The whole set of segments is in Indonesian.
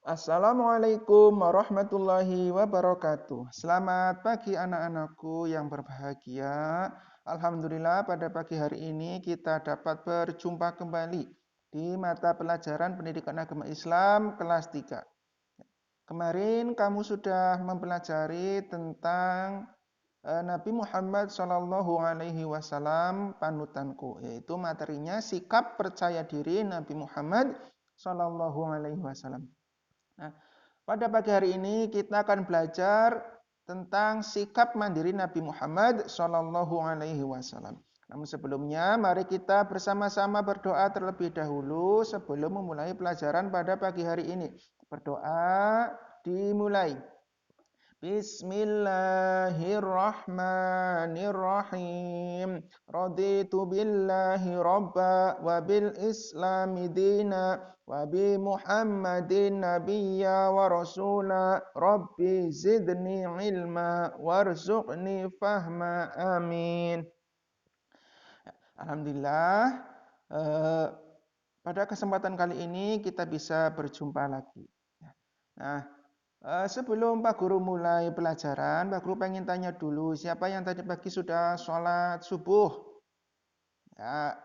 Assalamualaikum warahmatullahi wabarakatuh. Selamat pagi anak-anakku yang berbahagia. Alhamdulillah pada pagi hari ini kita dapat berjumpa kembali di mata pelajaran Pendidikan Agama Islam kelas 3. Kemarin kamu sudah mempelajari tentang Nabi Muhammad Shallallahu Alaihi Wasallam panutanku, yaitu materinya sikap percaya diri Nabi Muhammad Shallallahu Alaihi Wasallam. Nah, pada pagi hari ini kita akan belajar tentang sikap mandiri Nabi Muhammad Shallallahu Alaihi Wasallam. Namun sebelumnya, mari kita bersama-sama berdoa terlebih dahulu sebelum memulai pelajaran pada pagi hari ini. Berdoa dimulai. Bismillahirrahmanirrahim. Raditu billahi rabba wa bil islami dina wa bi Muhammadin nabiyya wa rasula. Rabbi zidni ilma warzuqni fahma. Amin. Alhamdulillah, pada kesempatan kali ini kita bisa berjumpa lagi. Nah, sebelum Pak Guru mulai pelajaran, Pak Guru pengen tanya dulu, siapa yang tadi pagi sudah sholat subuh? Ya,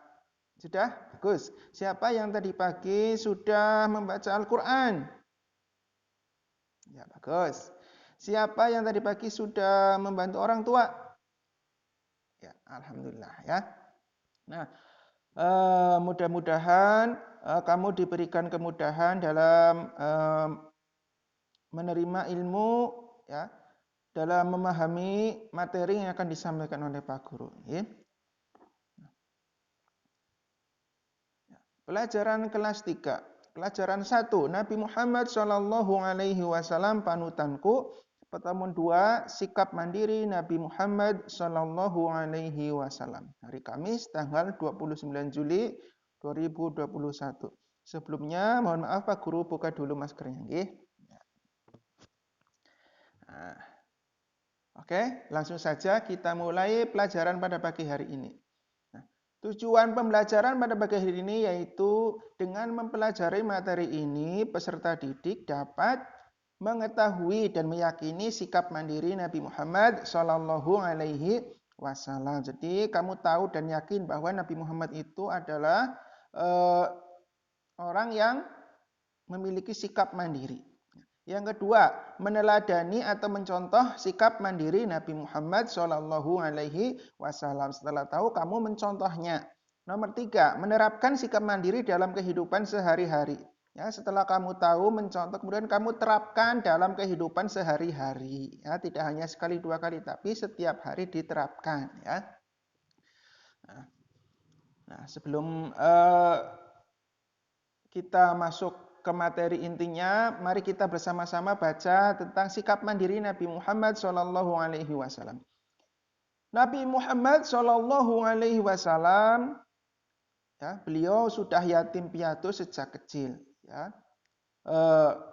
sudah? Bagus. Siapa yang tadi pagi sudah membaca Al-Quran? Ya, bagus. Siapa yang tadi pagi sudah membantu orang tua? Ya, Alhamdulillah ya. Nah, mudah-mudahan kamu diberikan kemudahan dalam menerima ilmu, ya, dalam memahami materi yang akan disampaikan oleh Pak Guru. Ya. Pelajaran kelas 3. Pelajaran 1, Nabi Muhammad Shallallahu Alaihi Wasallam panutanku. Pertemuan 2, sikap mandiri Nabi Muhammad Shallallahu Alaihi Wasallam. Hari Kamis tanggal 29 Juli 2021. Sebelumnya mohon maaf Pak Guru buka dulu maskernya. Ya. Nah, oke, langsung saja kita mulai pelajaran pada pagi hari ini. Nah, tujuan pembelajaran pada pagi hari ini yaitu dengan mempelajari materi ini, peserta didik dapat mengetahui dan meyakini sikap mandiri Nabi Muhammad Shallallahu Alaihi Wasallam. Jadi kamu tahu dan yakin bahwa Nabi Muhammad itu adalah orang yang memiliki sikap mandiri. Yang kedua, meneladani atau mencontoh sikap mandiri Nabi Muhammad Shallallahu Alaihi Wasallam. Setelah tahu, kamu mencontohnya. Nomor 3, menerapkan sikap mandiri dalam kehidupan sehari-hari. Ya, setelah kamu tahu, mencontoh, kemudian kamu terapkan dalam kehidupan sehari-hari. Ya, tidak hanya sekali dua kali, tapi setiap hari diterapkan. Ya. Nah, sebelum kita masuk ke materi intinya, mari kita bersama-sama baca tentang sikap mandiri Nabi Muhammad Shallallahu Alaihi Wasallam. Nabi Muhammad Shallallahu Alaihi Wasallam, ya, beliau sudah yatim piatu sejak kecil. Ya.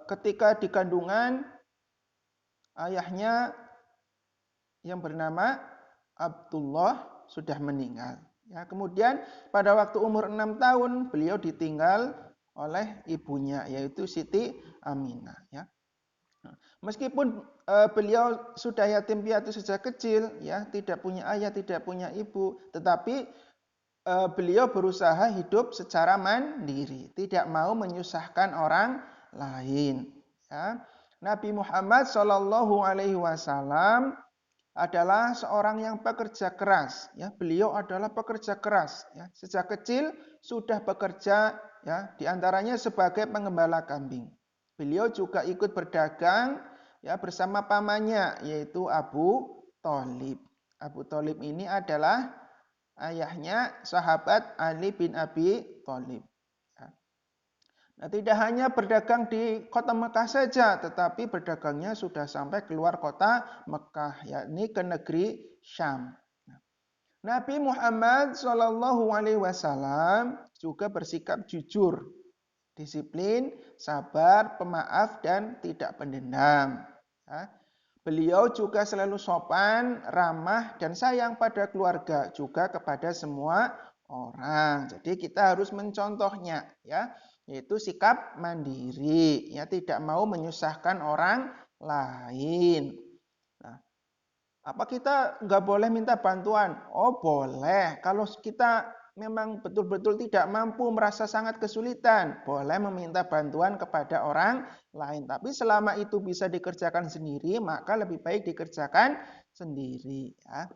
Ketika di kandungan, ayahnya yang bernama Abdullah sudah meninggal. Ya, kemudian pada waktu umur 6 tahun, beliau ditinggal oleh ibunya, yaitu Siti Aminah. Ya. Meskipun beliau sudah yatim piatu sejak kecil, ya, tidak punya ayah, tidak punya ibu, tetapi beliau berusaha hidup secara mandiri, tidak mau menyusahkan orang lain. Ya. Nabi Muhammad Shallallahu Alaihi Wasallam adalah seorang yang pekerja keras. Ya, beliau adalah pekerja keras. Ya. Sejak kecil sudah bekerja, ya, diantaranya sebagai pengembala kambing. Beliau juga ikut berdagang, ya, bersama pamannya yaitu Abu Thalib. Abu Thalib ini adalah ayahnya sahabat Ali bin Abi Thalib. Nah, tidak hanya berdagang di kota Mekah saja, tetapi berdagangnya sudah sampai keluar kota Mekah, yakni ke negeri Syam. Nabi Muhammad Shallallahu Alaihi Wasallam juga bersikap jujur, disiplin, sabar, pemaaf, dan tidak pendendam. Beliau juga selalu sopan, ramah, dan sayang pada keluarga, juga kepada semua orang. Jadi kita harus mencontohnya, ya. yaitu sikap mandiri, ya tidak mau menyusahkan orang lain. Nah, apa kita nggak boleh minta bantuan? Oh boleh, kalau kita memang betul-betul tidak mampu, merasa sangat kesulitan, boleh meminta bantuan kepada orang lain. Tapi selama itu bisa dikerjakan sendiri, maka lebih baik dikerjakan sendiri. Ya.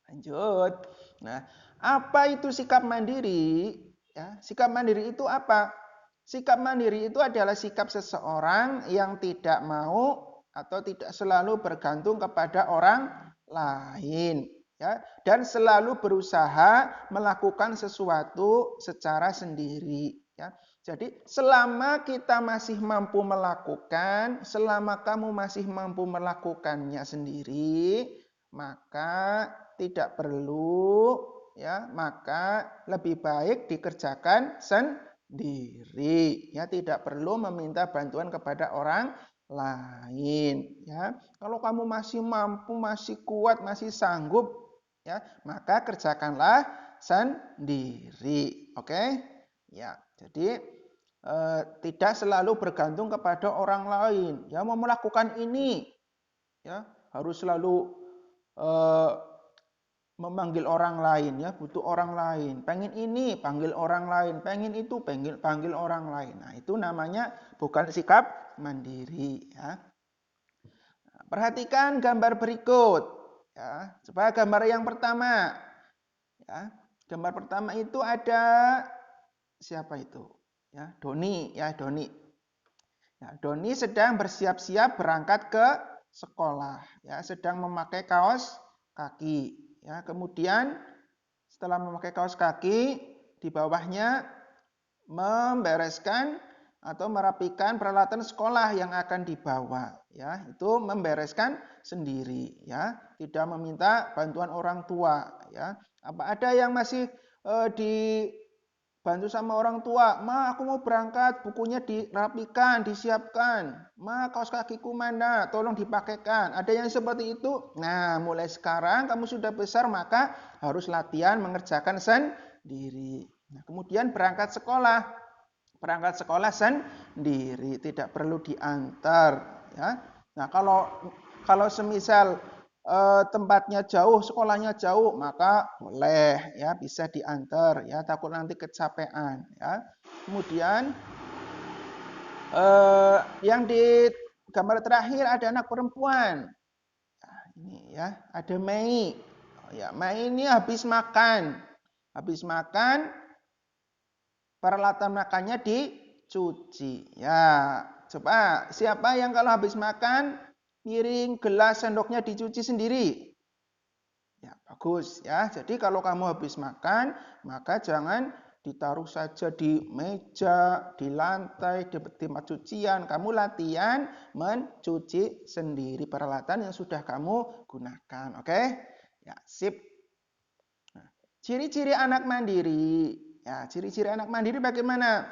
Lanjut. Nah, apa itu sikap mandiri? Ya, sikap mandiri itu apa? Sikap mandiri itu adalah sikap seseorang yang tidak mau atau tidak selalu bergantung kepada orang lain, ya, dan selalu berusaha melakukan sesuatu secara sendiri, ya. Jadi selama kita masih mampu melakukan, selama kamu masih mampu melakukannya sendiri, maka tidak perlu, ya, maka lebih baik dikerjakan sendiri, ya, tidak perlu meminta bantuan kepada orang lain, ya. Kalau kamu masih mampu, masih kuat, masih sanggup, ya, maka kerjakanlah sendiri. Oke? Ya, jadi tidak selalu bergantung kepada orang lain. Ya, mau melakukan ini, ya, harus selalu memanggil orang lain, ya, butuh orang lain. Pengen ini, panggil orang lain. Pengen itu, panggil orang lain. Nah, itu namanya bukan sikap mandiri, ya. Perhatikan gambar berikut, ya. Coba gambar yang pertama, ya. Gambar pertama itu ada siapa itu? Ya, Doni, ya, Doni. Ya, Doni sedang bersiap-siap berangkat ke sekolah, ya, sedang memakai kaos kaki, ya. Kemudian setelah memakai kaos kaki, di bawahnya membereskan atau merapikan peralatan sekolah yang akan dibawa, ya, itu membereskan sendiri, ya, tidak meminta bantuan orang tua, ya. Apa ada yang masih dibantu sama orang tua? Ma, aku mau berangkat, bukunya dirapikan, disiapkan. Ma, kaos kakiku mana? Tolong dipakaikan. Ada yang seperti itu? Nah, mulai sekarang kamu sudah besar, maka harus latihan mengerjakan sendiri. Nah, kemudian berangkat sekolah. Berangkat sekolah sendiri, tidak perlu diantar, ya. Nah, kalau semisal tempatnya jauh, sekolahnya jauh, maka boleh, ya, bisa diantar, ya, takut nanti kecapean, ya. Kemudian yang di gambar terakhir ada anak perempuan. Nah, ini, ya, ada Mei. Oh, ya, Mei ini habis makan. Habis makan, peralatan makannya dicuci. Ya, coba siapa yang kalau habis makan piring, gelas, sendoknya dicuci sendiri? Ya, bagus, ya. Jadi kalau kamu habis makan, maka jangan ditaruh saja di meja, di lantai, di tempat cucian. Kamu latihan mencuci sendiri peralatan yang sudah kamu gunakan. Oke? Ya, sip. Nah, ciri-ciri anak mandiri. Ya, ciri-ciri anak mandiri bagaimana?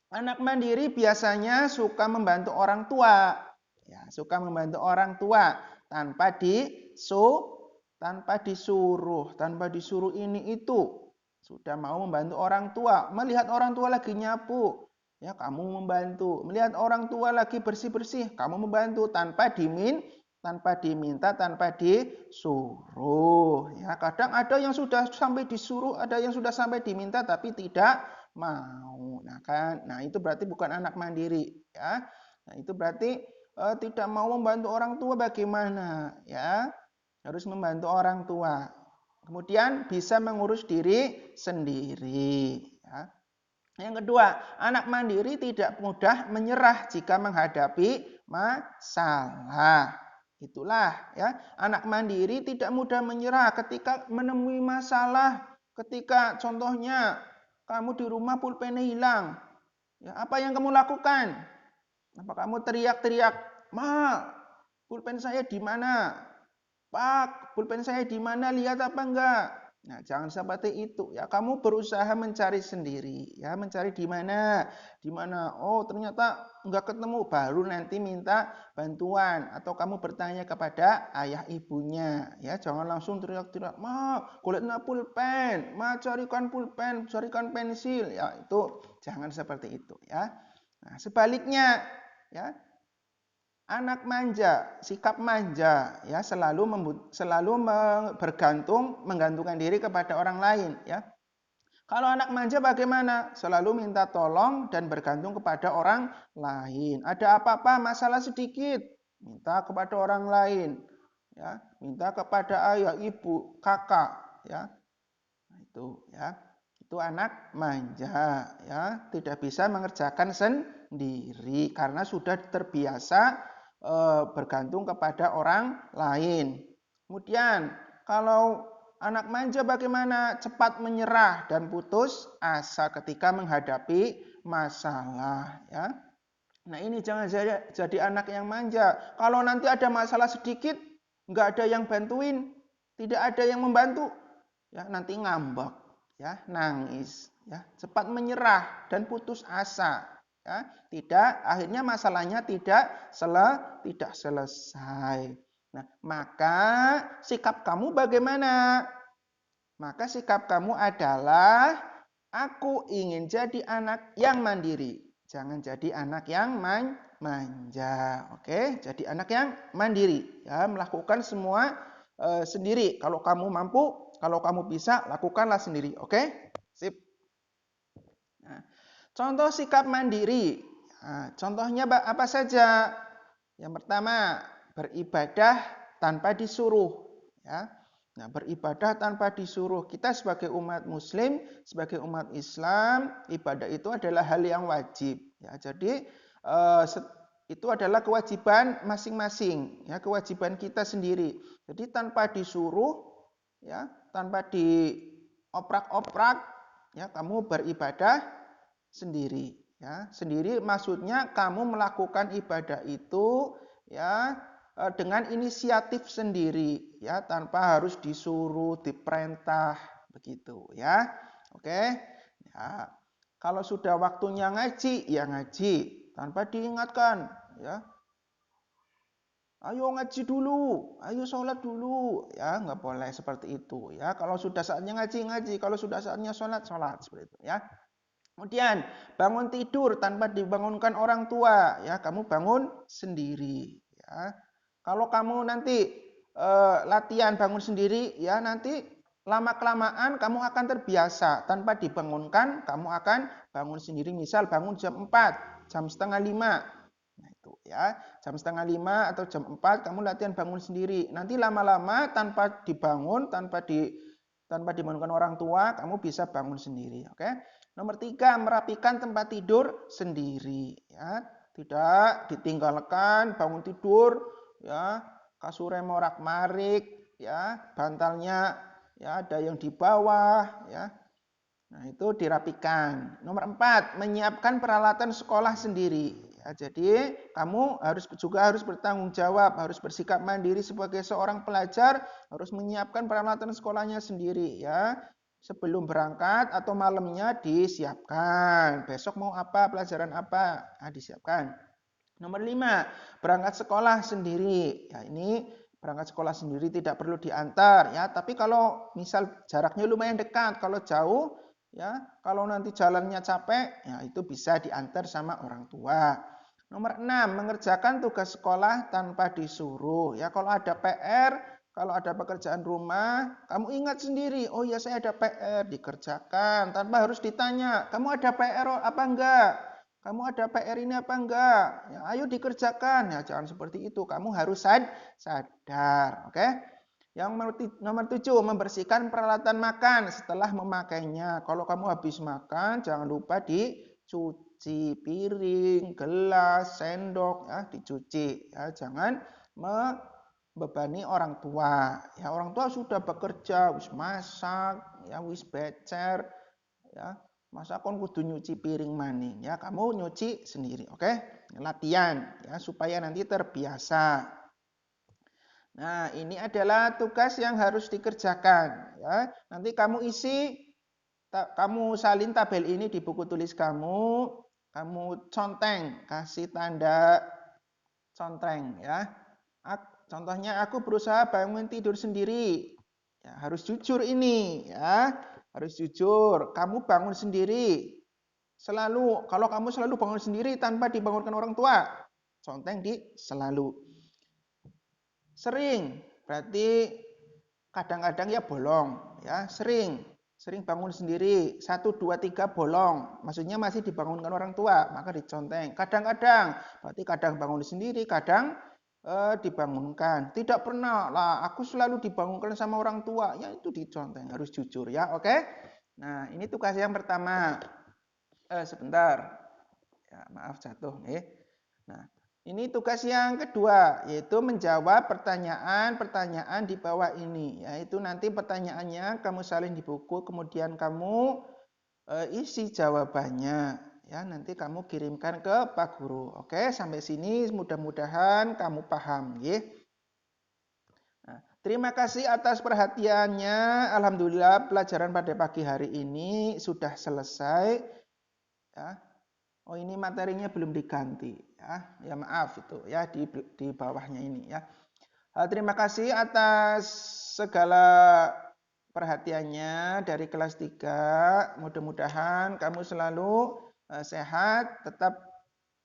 Anak mandiri biasanya suka membantu orang tua. Ya, suka membantu orang tua tanpa tanpa disuruh ini itu. Sudah mau membantu orang tua, melihat orang tua lagi nyapu, ya kamu membantu. Melihat orang tua lagi bersih-bersih, kamu membantu tanpa diminta, tanpa disuruh. Ya, kadang ada yang sudah sampai disuruh, ada yang sudah sampai diminta tapi tidak mau. Nah, kan, nah itu berarti bukan anak mandiri, ya. Nah, itu berarti tidak mau membantu orang tua bagaimana, ya? Harus membantu orang tua. Kemudian bisa mengurus diri sendiri, ya. Yang kedua, anak mandiri tidak mudah menyerah jika menghadapi masalah. Itulah, ya, anak mandiri tidak mudah menyerah ketika menemui masalah. Ketika contohnya kamu di rumah pulpennya hilang, ya, apa yang kamu lakukan? Apa kamu teriak-teriak, "Ma, pulpen saya di mana? Pak, pulpen saya di mana? Lihat apa enggak?" Nah, jangan seperti itu ya. Kamu berusaha mencari sendiri ya, mencari di mana? Di mana? Oh, ternyata enggak ketemu, baru nanti minta bantuan atau kamu bertanya kepada ayah ibunya ya. Jangan langsung teriak-teriak, "Ma, golekna pulpen, ma carikan pulpen, carikan pensil." Ya, itu jangan seperti itu ya. Nah, sebaliknya ya, anak manja, sikap manja, ya selalu menggantungkan diri kepada orang lain, ya. Kalau anak manja bagaimana? Selalu minta tolong dan bergantung kepada orang lain. Ada apa-apa, masalah sedikit, minta kepada orang lain, ya. Minta kepada ayah, ibu, kakak, ya. Nah, itu, ya. Itu anak manja, ya. Tidak bisa mengerjakan sendiri karena sudah terbiasa bergantung kepada orang lain. Kemudian kalau anak manja bagaimana? Cepat menyerah dan putus asa ketika menghadapi masalah, ya. Nah, ini jangan jadi anak yang manja. Kalau nanti ada masalah sedikit, nggak ada yang bantuin, tidak ada yang membantu, ya nanti ngambek, ya nangis, ya cepat menyerah dan putus asa. Ya, akhirnya masalahnya tidak selesai. Nah, maka sikap kamu bagaimana? Maka sikap kamu adalah aku ingin jadi anak yang mandiri. Jangan jadi anak yang manja. Oke, jadi anak yang mandiri. Ya, melakukan semua sendiri. Kalau kamu mampu, kalau kamu bisa, lakukanlah sendiri. Oke? Sip. Nah, contoh sikap mandiri. Nah, contohnya apa saja? Yang pertama, beribadah tanpa disuruh. Ya. Nah, beribadah tanpa disuruh. Kita sebagai umat muslim, sebagai umat Islam, ibadah itu adalah hal yang wajib. Ya, jadi itu adalah kewajiban masing-masing, ya, kewajiban kita sendiri. Jadi tanpa disuruh, ya, tanpa dioprak-oprak, ya, kamu beribadah sendiri. Ya, sendiri maksudnya kamu melakukan ibadah itu ya dengan inisiatif sendiri, ya, tanpa harus disuruh, diperintah begitu, ya. Oke. Ya. Kalau sudah waktunya ngaji, ya ngaji tanpa diingatkan, ya. Ayo ngaji dulu, ayo sholat dulu, ya nggak boleh seperti itu, ya. Kalau sudah saatnya ngaji, ngaji. Kalau sudah saatnya sholat, sholat seperti itu, ya. Kemudian bangun tidur tanpa dibangunkan orang tua, ya kamu bangun sendiri, ya. Kalau kamu nanti latihan bangun sendiri, ya nanti lama kelamaan kamu akan terbiasa tanpa dibangunkan, kamu akan bangun sendiri. Misal bangun jam 4, jam setengah 5. Nah itu ya, jam setengah 5 atau jam 4 kamu latihan bangun sendiri. Nanti lama-lama tanpa dibangun, tanpa dibangunkan orang tua, kamu bisa bangun sendiri, oke? Nomor 3, merapikan tempat tidur sendiri, ya. Tidak ditinggalkan bangun tidur, ya, kasurnya morak-marik, ya, bantalnya ya ada yang di bawah, ya. Nah, itu dirapikan. Nomor 4, menyiapkan peralatan sekolah sendiri. Ya, jadi kamu harus bertanggung jawab, harus bersikap mandiri sebagai seorang pelajar, harus menyiapkan peralatan sekolahnya sendiri, ya. Sebelum berangkat atau malamnya disiapkan. Besok mau apa, pelajaran apa, nah, disiapkan. Nomor 5, berangkat sekolah sendiri. Ya, ini berangkat sekolah sendiri tidak perlu diantar, ya. Tapi kalau misal jaraknya lumayan dekat, kalau jauh, ya, kalau nanti jalannya capek, ya itu bisa diantar sama orang tua. Nomor 6, mengerjakan tugas sekolah tanpa disuruh. Ya, kalau ada PR, kalau ada pekerjaan rumah, kamu ingat sendiri, oh ya saya ada PR, dikerjakan tanpa harus ditanya, kamu ada PR apa enggak? Kamu ada PR ini apa enggak? Ya, ayo dikerjakan. Ya, jangan seperti itu. Kamu harus sadar, oke? Yang nomor 7, membersihkan peralatan makan setelah memakainya. Kalau kamu habis makan, jangan lupa dicuci piring, gelas, sendok, ya, dicuci. Ya, jangan membebani orang tua. Ya, orang tua sudah bekerja, wis masak, ya, wis becer, ya. Masa kon kudu nyuci piring maning, ya, kamu nyuci sendiri, oke? Latihan, ya, supaya nanti terbiasa. Nah, ini adalah tugas yang harus dikerjakan. Ya. Nanti kamu isi, kamu salin tabel ini di buku tulis kamu conteng, kasih tanda conteng ya. Contohnya aku berusaha bangun tidur sendiri. Ya, harus jujur ini ya. Harus jujur. Kamu bangun sendiri. Selalu, kalau kamu selalu bangun sendiri tanpa dibangunkan orang tua, conteng di selalu. Sering, berarti kadang-kadang ya bolong, ya sering bangun sendiri, 1, 2, 3 bolong, maksudnya masih dibangunkan orang tua, maka diconteng. Kadang-kadang, berarti kadang bangun sendiri, kadang dibangunkan. Tidak pernah lah, aku selalu dibangunkan sama orang tua, ya itu diconteng, harus jujur ya, oke? Nah, ini tugas yang pertama. Sebentar, ya maaf jatuh nih. Nah, ini tugas yang kedua, yaitu menjawab pertanyaan-pertanyaan di bawah ini. Yaitu nanti pertanyaannya kamu salin di buku, kemudian kamu isi jawabannya. Ya, nanti kamu kirimkan ke Pak Guru. Oke, sampai sini mudah-mudahan kamu paham. Ya. Nah, terima kasih atas perhatiannya. Alhamdulillah pelajaran pada pagi hari ini sudah selesai. Ya. Oh ini materinya belum diganti ya. Ya maaf itu ya di bawahnya ini ya. Terima kasih atas segala perhatiannya dari kelas 3. Mudah-mudahan kamu selalu sehat, tetap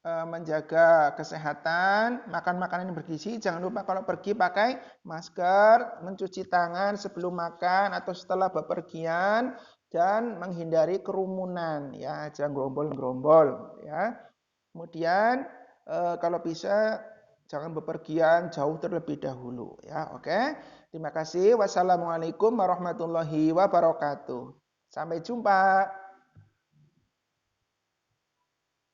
menjaga kesehatan, makan makanan yang bergizi. Jangan lupa kalau pergi pakai masker, mencuci tangan sebelum makan atau setelah bepergian, dan menghindari kerumunan ya, jangan gerombol-gerombol ya. Kemudian kalau bisa jangan bepergian jauh terlebih dahulu ya. Oke. Terima kasih. Wassalamualaikum warahmatullahi wabarakatuh. Sampai jumpa.